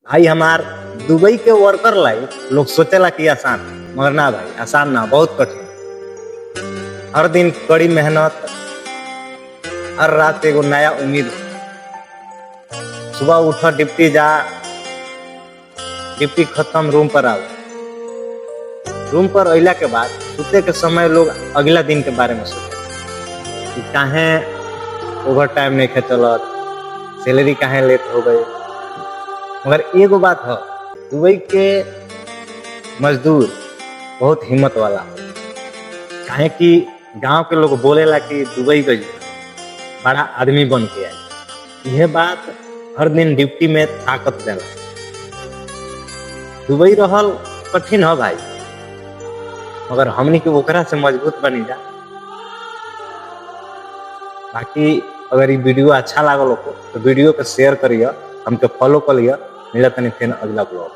भाई हमार दुबई के वर्कर लाइफ लोग सोचेला कि आसान, मगर ना भाई, आसान ना, बहुत कठिन। हर दिन कड़ी मेहनत, हर रात एगो नया उम्मीद। सुबह उठो, डिप्टी जा, डिप्टी खत्म, रूम पर आओ। रूम पर अइला के बाद सुते के समय लोग अगला दिन के बारे में सोचे कि काहे ओवर टाइम नहीं खे चलत, सैलरी काहे लेट हो गई। मगर एगो बात है, दुबई के मजदूर बहुत हिम्मत वाला हो। काहे कि गांव के लोग बोलेला कि दुबई गई बड़ा आदमी बन के आए। यह बात हर दिन ड्यूटी में ताकत देला। दुबई रहल कठिन है भाई, मगर हमनी के ओकरा से मजबूत बनी जा। बाकी अगर ये वीडियो अच्छा लागल हो तो वीडियो को शेयर करिए, हमके फॉलो कर लिया। मिला तनी फिर अगला ब्लॉग।